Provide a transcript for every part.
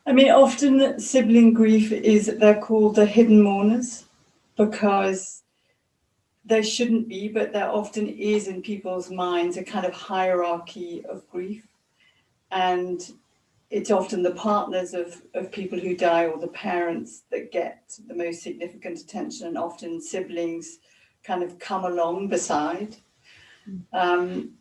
I mean, often sibling grief they're called the hidden mourners because there shouldn't be, but there often is in people's minds a kind of hierarchy of grief. And it's often the partners of people who die or the parents that get the most significant attention, and often siblings kind of come along beside. And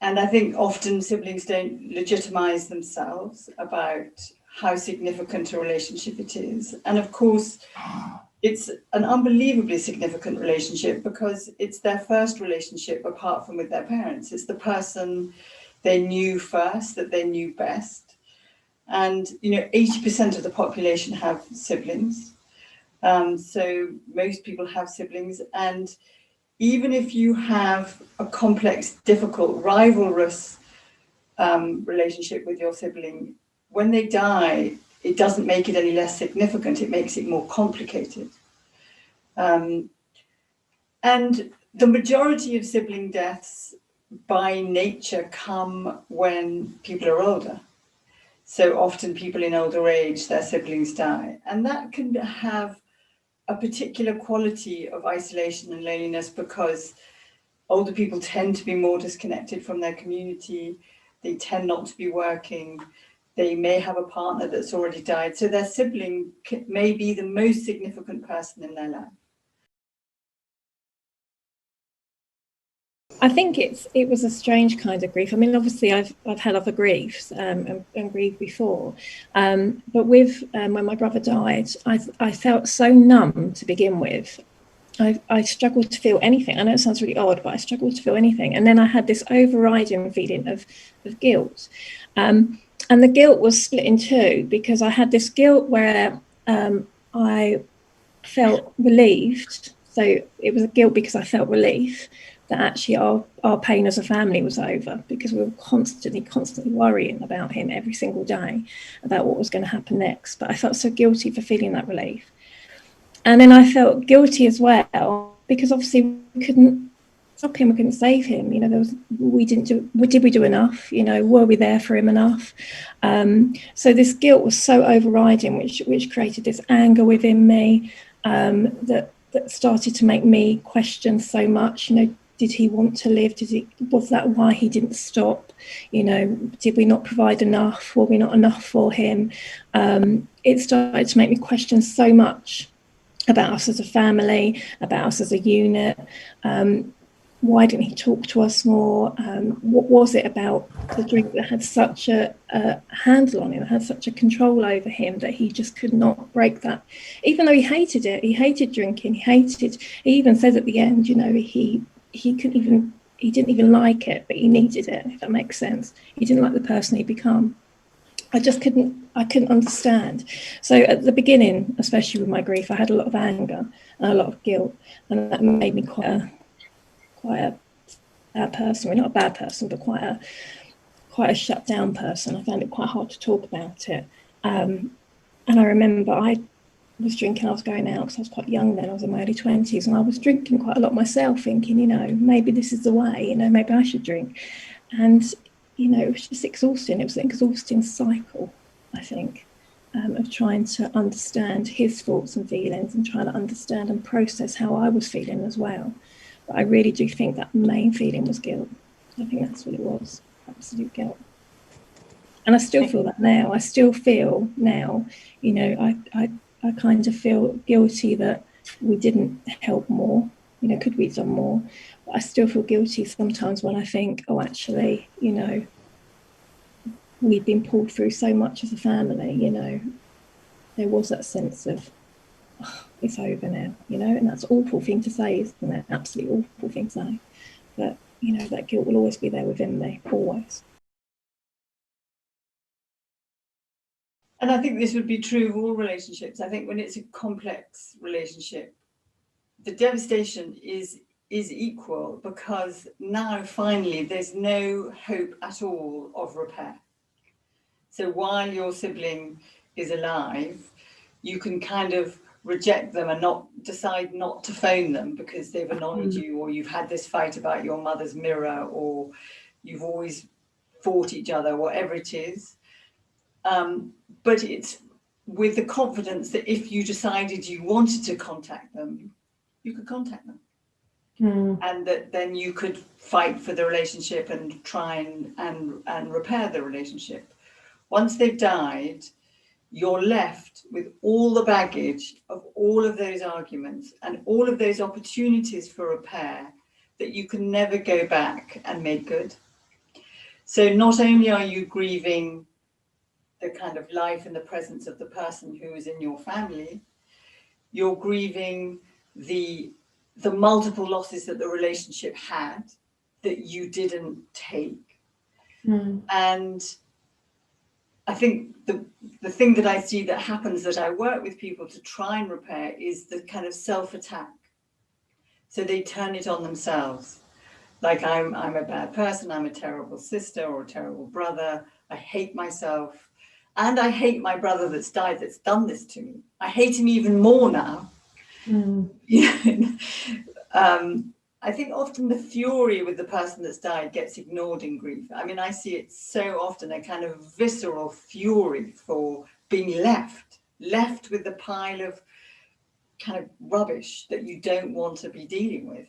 I think often siblings don't legitimize themselves about how significant a relationship it is. And of course, it's an unbelievably significant relationship because it's their first relationship apart from with their parents. It's the person they knew first, that they knew best. And, 80% of the population have siblings. So most people have siblings. And even if you have a complex, difficult, rivalrous relationship with your sibling, when they die, it doesn't make it any less significant. It makes it more complicated. And the majority of sibling deaths by nature come when people are older. So often people in older age, their siblings die. And that can have a particular quality of isolation and loneliness because older people tend to be more disconnected from their community. They tend not to be working. They may have a partner that's already died. So their sibling may be the most significant person in their life. I think it was a strange kind of grief. I mean, obviously, I've had other griefs and grieved before, but with when my brother died, I felt so numb to begin with. I struggled to feel anything. I know it sounds really odd, but I struggled to feel anything. And then I had this overriding feeling of guilt, and the guilt was split in two because I had this guilt where I felt relieved. So it was a guilt because I felt relief that actually our pain as a family was over, because we were constantly worrying about him every single day about what was going to happen next. But I felt so guilty for feeling that relief. And then I felt guilty as well because obviously we couldn't stop him, we couldn't save him. Did we do enough? Were we there for him enough? So this guilt was so overriding, which created this anger within me that started to make me question so much. Did he want to live? Was that why he didn't stop? Did we not provide enough? Were we not enough for him? It started to make me question so much about us as a family, about us as a unit. Why didn't he talk to us more? What was it about the drink that had such a handle on him, had such a control over him that he just could not break that? Even though he hated it, he hated drinking, he even said at the end, he didn't even like it, but he needed it, if that makes sense. He didn't like the person he'd become. I couldn't understand. So at the beginning, especially with my grief, I had a lot of anger and a lot of guilt, and that made me quite a bad person. Well, not a bad person, but quite a shut down person. I found it quite hard to talk about it. And I remember I was drinking, I was going out because I was quite young then, I was in my early 20s, and I was drinking quite a lot myself, thinking, maybe this is the way, maybe I should drink. And, it was just exhausting. It was an exhausting cycle, I think, of trying to understand his thoughts and feelings and trying to understand and process how I was feeling as well. But I really do think that main feeling was guilt. I think that's what it was, absolute guilt. And I still feel that now. I still feel now, I kind of feel guilty that we didn't help more. Could we have done more? But I still feel guilty sometimes when I think, oh, actually, we've been pulled through so much as a family, there was that sense of, oh, it's over now, and that's an awful thing to say, isn't it? Absolutely awful thing to say. But, that guilt will always be there within me, always. And I think this would be true of all relationships. I think when it's a complex relationship, the devastation is equal because now finally there's no hope at all of repair. So while your sibling is alive, you can kind of reject them and decide not to phone them because they've annoyed you, or you've had this fight about your mother's mirror, or you've always fought each other, whatever it is. But it's with the confidence that if you decided you wanted to contact them, you could contact them. And that then you could fight for the relationship and try and repair the relationship. Once they've died, you're left with all the baggage of all of those arguments and all of those opportunities for repair that you can never go back and make good. So not only are you grieving the kind of life and the presence of the person who is in your family, you're grieving the multiple losses that the relationship had that you didn't take. And I think the thing that I see that happens, that I work with people to try and repair, is the kind of self-attack. So they turn it on themselves. Like, I'm a bad person, I'm a terrible sister or a terrible brother, I hate myself, and I hate my brother that's died, that's done this to me. I hate him even more now. I think often the fury with the person that's died gets ignored in grief. I mean, I see it so often, a kind of visceral fury for being left with the pile of kind of rubbish that you don't want to be dealing with.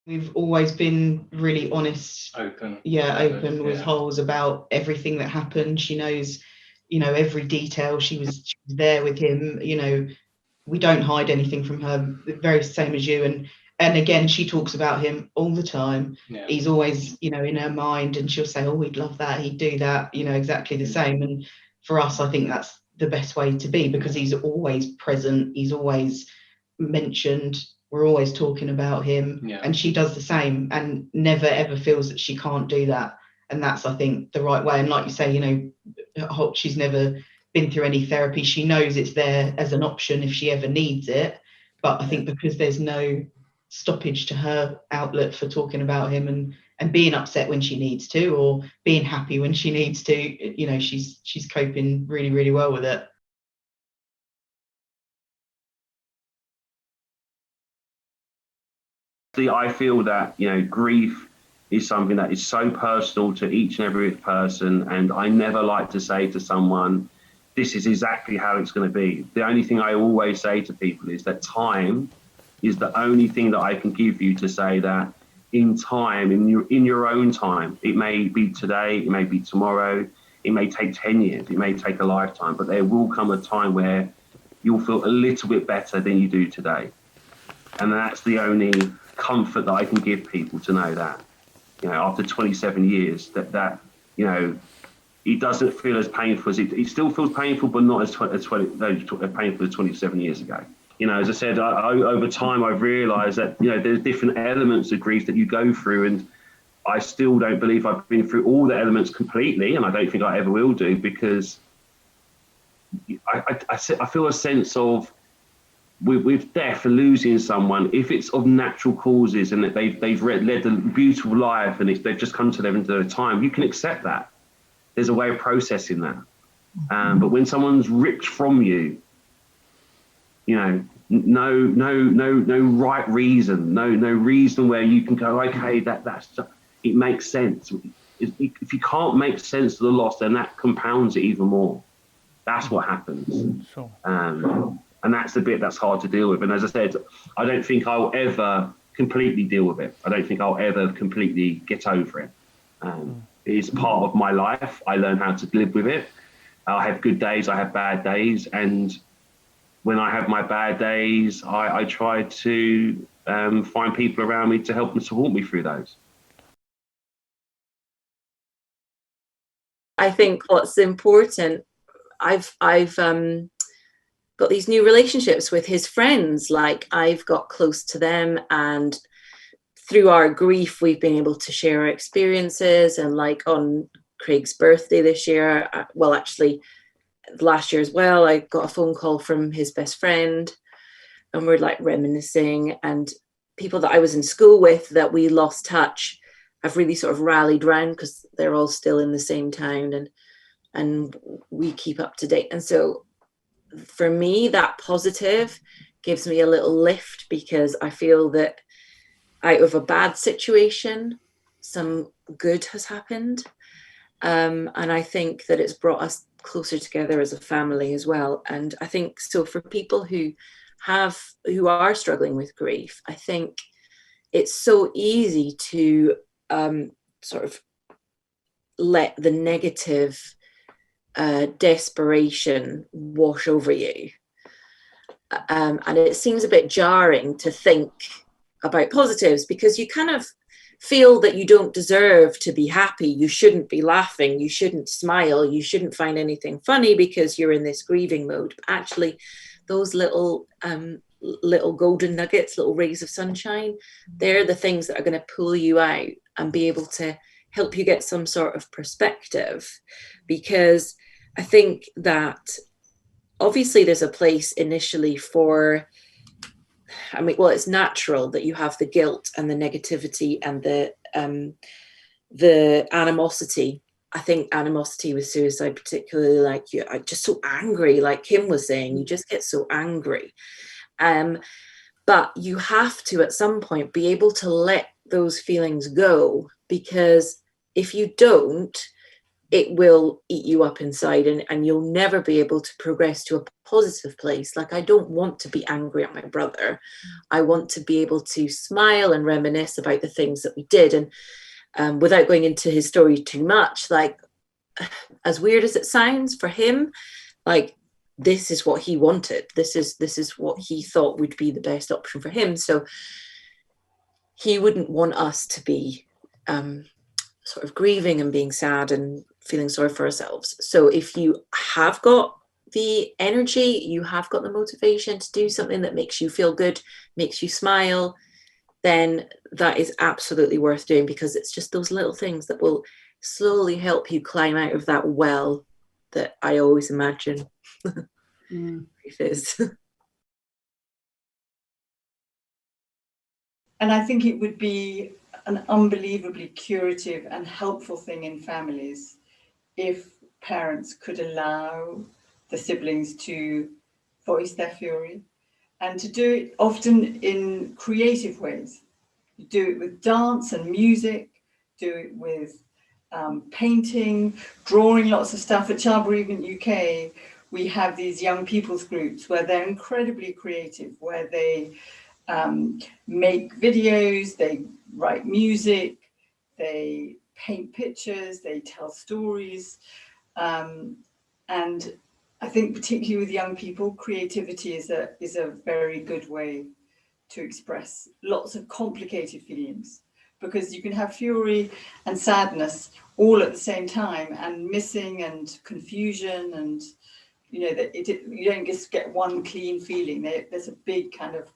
We've always been really honest, open with Holes about everything that happened. She knows, every detail. She was there with him. We don't hide anything from her. Very same as you. And again, she talks about him all the time. Yeah. He's always, in her mind, and she'll say, "Oh, we'd love that. He'd do that." Exactly the same. And for us, I think that's the best way to be, because he's always present. He's always mentioned. We're always talking about him, and she does the same, and never ever feels that she can't do that. And that's, I think, the right way. And like you say, she's never been through any therapy. She knows it's there as an option if she ever needs it. But I think because there's no stoppage to her outlet for talking about him and being upset when she needs to, or being happy when she needs to, she's coping really, really well with it. I feel that, grief is something that is so personal to each and every person, and I never like to say to someone, this is exactly how it's going to be. The only thing I always say to people is that time is the only thing that I can give you to say that in time, in your own time. It may be today, it may be tomorrow, it may take 10 years, it may take a lifetime, but there will come a time where you'll feel a little bit better than you do today. And that's the only comfort that I can give people, to know that, after 27 years, that it doesn't feel as painful as it still feels painful, but not as painful as 27 years ago. As I said, over time, I've realised that, there's different elements of grief that you go through, and I still don't believe I've been through all the elements completely, and I don't think I ever will do, because I feel a sense of, with death, losing someone, if it's of natural causes and that they've led a beautiful life and they've just come to the end of their time, you can accept that. There's a way of processing that. But when someone's ripped from you, no right reason, no reason where you can go, okay, that's it makes sense. If you can't make sense of the loss, then that compounds it even more. That's what happens. Sure. And that's the bit that's hard to deal with. And as I said, I don't think I'll ever completely deal with it. I don't think I'll ever completely get over it. It's part of my life. I learn how to live with it. I have good days, I have bad days. And when I have my bad days, I try to find people around me to help and support me through those. I think what's important, I've got these new relationships with his friends. Like, I've got close to them, and through our grief, we've been able to share our experiences. And like on Craig's birthday this year, well, actually last year as well, I got a phone call from his best friend, and we're like reminiscing, and people that I was in school with that we lost touch have really sort of rallied round, because they're all still in the same town, and we keep up to date. And so for me, that positive gives me a little lift, because I feel that out of a bad situation, some good has happened. And I think that it's brought us closer together as a family as well. And I think so for people who are struggling with grief, I think it's so easy to sort of let the negative desperation wash over you. And it seems a bit jarring to think about positives, because you kind of feel that you don't deserve to be happy. You shouldn't be laughing. You shouldn't smile. You shouldn't find anything funny because you're in this grieving mode. But actually, those little golden nuggets, little rays of sunshine, they're the things that are going to pull you out and be able to help you get some sort of perspective. Because I think that obviously there's a place initially for, I mean, well, it's natural that you have the guilt and the negativity and the animosity. I think animosity with suicide, particularly, like, I'm just so angry, like Kim was saying, you just get so angry. But you have to, at some point, be able to let those feelings go, because if you don't, it will eat you up inside, and you'll never be able to progress to a positive place. Like, I don't want to be angry at my brother. I want to be able to smile and reminisce about the things that we did. And without going into his story too much, like, as weird as it sounds for him, like, this is what he wanted. This is what he thought would be the best option for him. So he wouldn't want us to be sort of grieving and being sad and feeling sorry for ourselves. So if you have got the energy, you have got the motivation to do something that makes you feel good, makes you smile, then that is absolutely worth doing, because it's just those little things that will slowly help you climb out of that well that I always imagine grief is. And I think it would be an unbelievably curative and helpful thing in families if parents could allow the siblings to voice their fury, and to do it often in creative ways. You do it with dance and music, do it with painting, drawing, lots of stuff. At Child Bereavement UK, we have these young people's groups where they're incredibly creative, where they make videos, they write music, they paint pictures, they tell stories. And I think particularly with young people, creativity is a very good way to express lots of complicated feelings, because you can have fury and sadness all at the same time, and missing and confusion, and you don't just get one clean feeling. There's a big kind of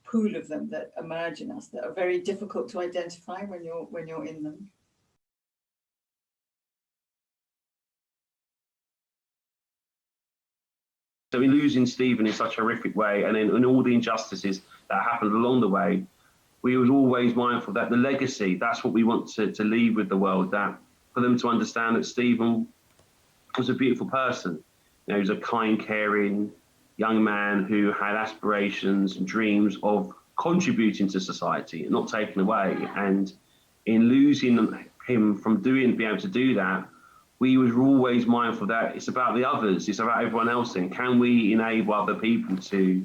pool of them that emerge in us that are very difficult to identify when you're in them. So in losing Stephen in such a horrific way, and then in all the injustices that happened along the way, we was always mindful that the legacy, that's what we want to leave with the world, that for them to understand that Stephen was a beautiful person. You know, he was a kind, caring young man who had aspirations and dreams of contributing to society and not taken away. And in losing him from being able to do that, we were always mindful that it's about the others, it's about everyone else. And can we enable other people to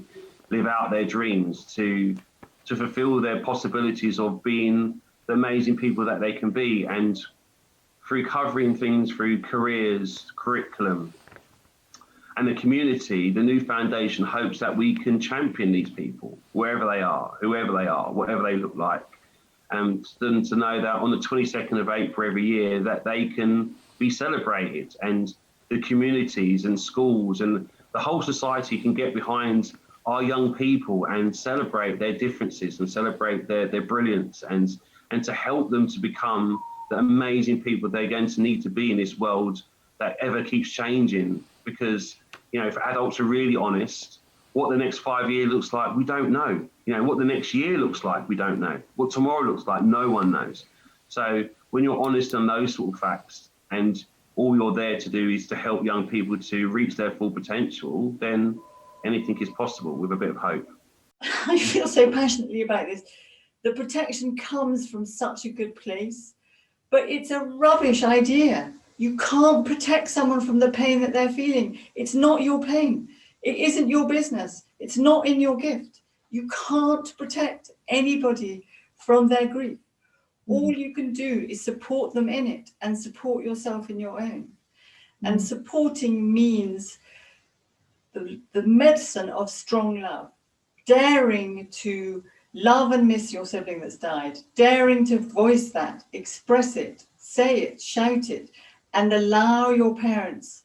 live out their dreams, to fulfill their possibilities of being the amazing people that they can be? And through covering things through careers, curriculum, and the community, the new foundation hopes that we can champion these people, wherever they are, whoever they are, whatever they look like. And then to know that on the 22nd of April every year, that they can be celebrated, and the communities and schools and the whole society can get behind our young people and celebrate their differences and celebrate their brilliance, and to help them to become the amazing people they're going to need to be in this world that ever keeps changing. Because, you know, if adults are really honest, what the next 5 years looks like, we don't know. You know, what the next year looks like, we don't know. What tomorrow looks like, no one knows. So when you're honest on those sort of facts, and all you're there to do is to help young people to reach their full potential, then anything is possible with a bit of hope. I feel so passionately about this. The protection comes from such a good place, but it's a rubbish idea. You can't protect someone from the pain that they're feeling. It's not your pain. It isn't your business. It's not in your gift. You can't protect anybody from their grief. All you can do is support them in it and support yourself in your own. And supporting means the medicine of strong love, daring to love and miss your sibling that's died, daring to voice that, express it, say it, shout it, and allow your parents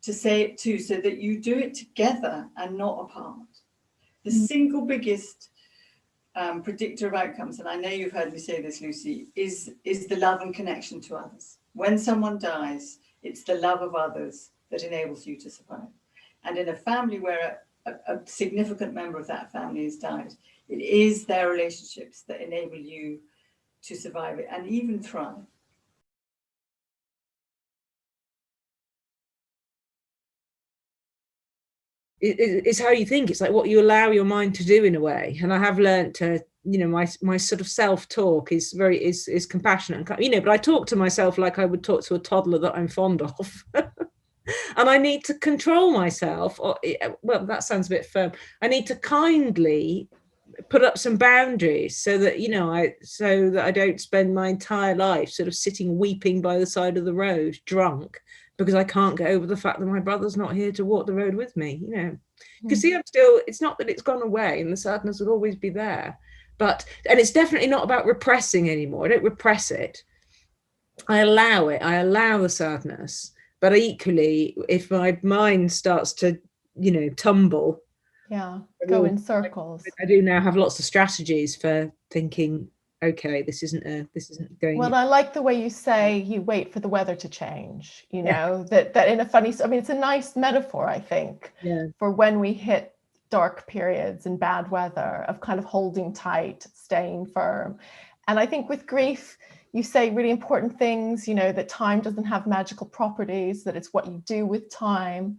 to say it too, so that you do it together and not apart. The single biggest predictor of outcomes, and I know you've heard me say this, Lucy, is the love and connection to others. When someone dies, it's the love of others that enables you to survive. And in a family where a significant member of that family has died, it is their relationships that enable you to survive it and even thrive. It's how you think. It's like what you allow your mind to do in a way. And I have learned to, you know, my sort of self-talk is very is compassionate, and, you know, but I talk to myself like I would talk to a toddler that I'm fond of. And I need to control myself, or, well, that sounds a bit firm. I need to kindly put up some boundaries so that, you know, so that I don't spend my entire life sort of sitting weeping by the side of the road drunk because I can't get over the fact that my brother's not here to walk the road with me, you know. Because see, I'm still, it's not that it's gone away and the sadness will always be there, but, and it's definitely not about repressing anymore. I don't repress it. I allow it. I allow the sadness. But equally, if my mind starts to, you know, tumble, go in circles. I do now have lots of strategies for thinking, okay, this isn't going. Well, I like the way you say you wait for the weather to change, you know, that in a funny, I mean, it's a nice metaphor, I think, for when we hit dark periods and bad weather, of kind of holding tight, staying firm. And I think with grief, you say really important things, you know, that time doesn't have magical properties, that it's what you do with time.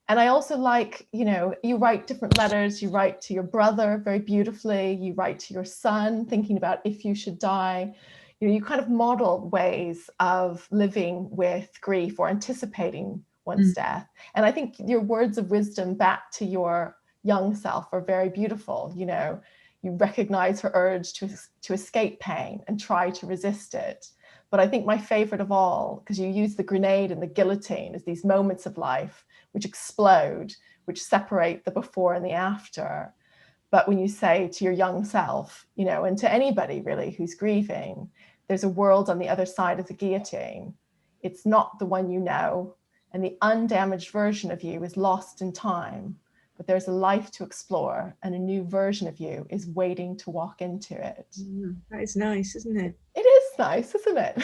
And I also like, you know, you write different letters. You write to your brother very beautifully. You write to your son, thinking about if you should die. You know, you kind of model ways of living with grief or anticipating one's death. And I think your words of wisdom back to your young self are very beautiful. You know, you recognize her urge to escape pain and try to resist it. But I think my favorite of all, because you use the grenade and the guillotine as these moments of life which explode, which separate the before and the after. But when you say to your young self, you know, and to anybody really who's grieving, there's a world on the other side of the guillotine. It's not the one you know, and the undamaged version of you is lost in time, but there's a life to explore, and a new version of you is waiting to walk into it. That is nice, isn't it? It is nice, isn't it?